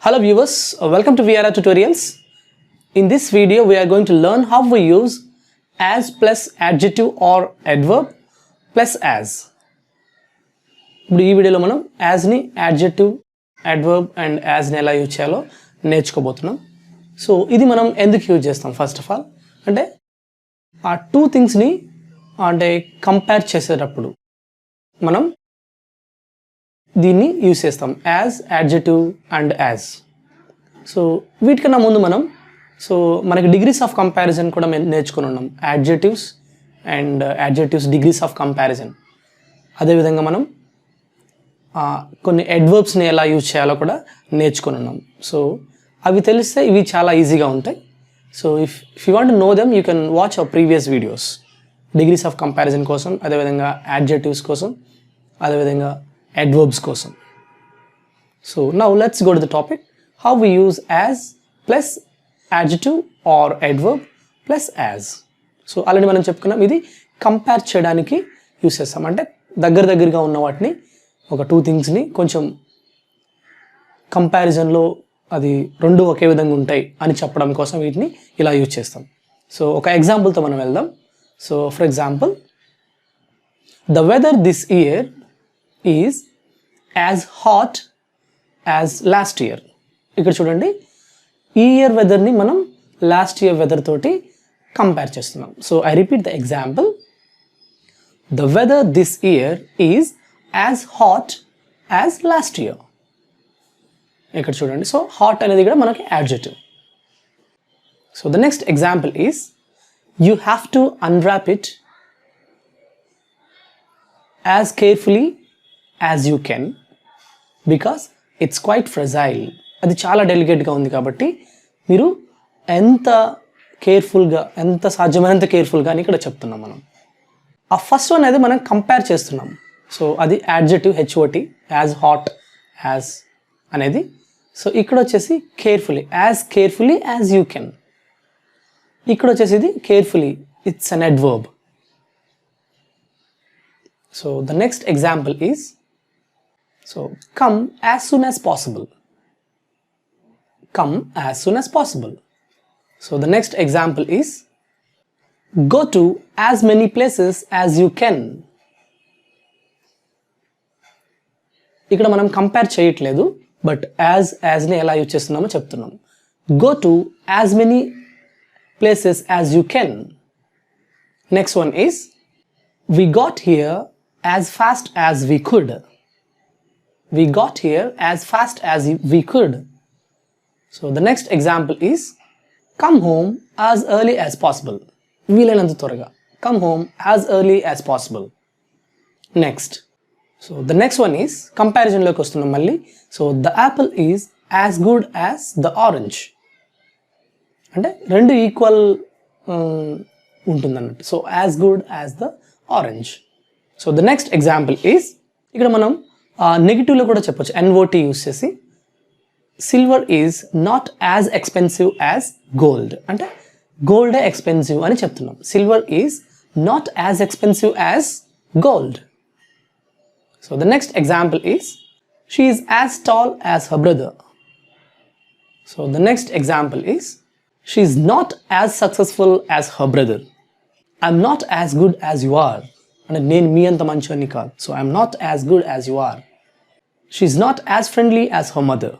Hello viewers, welcome to VRR Tutorials. In this video we are going to learn how we use as plus adjective or adverb plus as. ఇప్పుడు ఈ వీడియోలో మనం as ని adjective, adverb and as ని ఎలా use చేయాలో నేర్చుకోబోతున్నాం. So ఇది మనం ఎందుకు యూజ్ చేస్తాం ఫస్ట్ ఆఫ్ ఆల్ అంటే ఆ టూ థింగ్స్ని అంటే కంపేర్ చేసేటప్పుడు మనం దీన్ని యూజ్ చేస్తాం యాజ్ యాడ్జెటివ్ అండ్ యాజ్. సో వీటికన్నా ముందు మనం మనకి డిగ్రీస్ ఆఫ్ కంపారిజన్ కూడా మేము నేర్చుకుని ఉన్నాం, యాడ్జెటివ్స్ అండ్ యాడ్జెటివ్స్ డిగ్రీస్ ఆఫ్ కంపారిజన్. అదేవిధంగా మనం కొన్ని అడ్వర్బ్స్ని ఎలా యూజ్ చేయాలో కూడా నేర్చుకుని ఉన్నాం. సో అవి తెలిస్తే ఇవి చాలా ఈజీగా ఉంటాయి. So if you want to know them you can watch our previous videos degrees of comparison కోసం, అదేవిధంగా యాడ్జెటివ్స్ కోసం, అదేవిధంగా adverbs కోసం. So now let's go to the topic, how we use as plus adjective or adverb plus as. So అలానే మనం చెప్పుకున్నాం ఇది compare చేయడానికి యూస్ చేస్తాం, అంటే దగ్గరగా ఉన్న వాటిని ఒక టూ థింగ్స్ని కొంచెం కంపారిజన్లో అది రెండు ఒకే విధంగా ఉంటాయి అని చెప్పడం కోసం వీటిని ఇలా యూజ్ చేస్తాం. సో ఒక ఎగ్జాంపుల్తో మనం వెళ్దాం. So for example, the weather this year is as hot as last year. ఇక్కడ చూడండి, ఈ ఇయర్ వెదర్ని మనం లాస్ట్ ఇయర్ వెదర్ తోటి కంపేర్ చేస్తున్నాం. So I repeat the example, the weather this year is as hot as last year. ఇక్కడ చూడండి, so hot అనేది కూడా మనకి adjective. So the next example is, you have to unwrap it as carefully as you can because it's quiet fragile. అది చాలా డెలికేట్గా ఉంది కాబట్టి మీరు ఎంత కేర్ఫుల్గా, ఎంత సాధ్యమైనంత కేర్ఫుల్గా అని ఇక్కడ చెప్తున్నాం మనం. ఆ ఫస్ట్ వన్ అనేది మనం కంపేర్ చేస్తున్నాం. సో అది యాడ్జెటివ్ హెచ్ఓటి, యాజ్ హాట్ యాజ్ అనేది. సో ఇక్కడ వచ్చేసి కేర్ఫుల్లీ యాజ్ యూ కెన్. ఇక్కడ వచ్చేసి ఇది carefully, it's an adverb. So the next example is, so come as soon as possible. Come as soon as possible. So the next example is, go to as many places as you can. ఇక్కడ మనం compare చేయట్లేదు, but యాజ్ని ఎలా use చేస్తున్నామో చెప్తున్నాం. Go to as many places as you can. Next one is, we got here as fast as we could. We got here as fast as we could. So the next example is, come home as early as possible. వీలైనంత త్వరగా. Come home as early as possible. Next. So the next one is, comparison లోకి వస్తున్నాం మళ్ళీ. So the apple is as good as the orange. అంటే రెండు equal ఉంటుందన్నట్టు. So as good as the orange. So the next example is, ఇక్కడ మనం నెగిటివ్లో కూడా చెప్పొచ్చు, ఎన్ఓటీ యూస్ చేసి. Silver is not as expensive as gold. అంటే గోల్డే ఎక్స్పెన్సివ్ అని చెప్తున్నాం. Silver is not as expensive as gold. So the next example is, she is as tall as her brother. So the next example is, she is not as successful as her brother. I'm not as good as you are. అంటే నేను మీ అంత మంచివని కాదు. So I'm not as good as you are. She is not as friendly as her mother.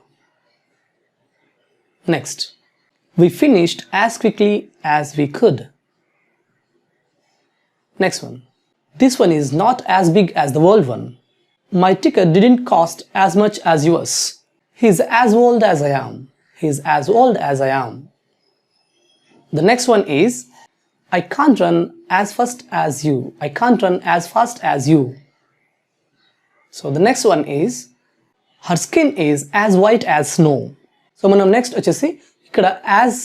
Next, we finished as quickly as we could. Next one, this one is not as big as the world one. My ticket didn't cost as much as yours. He's as old as I am. He's as old as I am. The next one is, I can't run as fast as you. I can't run as fast as you. So the next one is, her skin is as white as snow. So మనం next వచ్చేసి ఇక్కడ as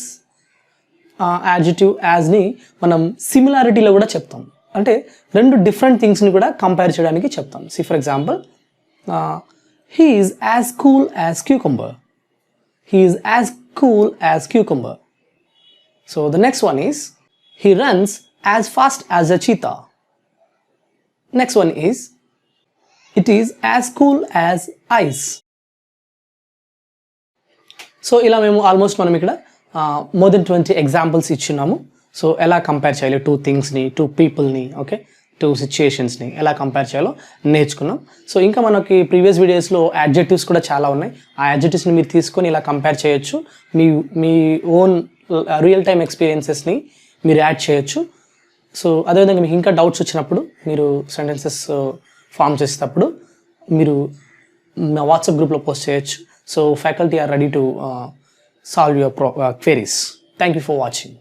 యాడ్జెటివ్ యాజ్ని మనం సిమిలారిటీలో కూడా చెప్తాం, అంటే రెండు different థింగ్స్ని కూడా compare చేయడానికి చెప్తాం. See for example, he is as cool as cucumber. He is as cool as cucumber. So the next one is, he runs as fast as a cheetah. Next one is, it is as cool as ice. So ఇలా మేము almost మనం ఇక్కడ more than 20 examples ఇచ్చున్నాము. So ఎలా compare చేయాలి two థింగ్స్ని, two పీపుల్ని, okay, two సిచ్యుయేషన్స్ని ఎలా compare చేయాలో నేర్చుకున్నాం. సో ఇంకా మనకి ప్రీవియస్ వీడియోస్లో యాడ్జెక్టివ్స్ కూడా చాలా ఉన్నాయి. ఆ యాడ్జెక్టివ్స్ని మీరు తీసుకొని ఇలా కంపేర్ చేయొచ్చు. మీ ఓన్ రియల్ టైమ్ ఎక్స్పీరియన్సెస్ని మీరు యాడ్ చేయొచ్చు. సో అదేవిధంగా మీకు ఇంకా డౌట్స్ వచ్చినప్పుడు మీరు సెంటెన్సెస్ ఫామ్ చేసేటప్పుడు మీరు మా వాట్సాప్ గ్రూప్లో పోస్ట్ చేయొచ్చు. So faculty are ready to solve your queries. Thank you for watching.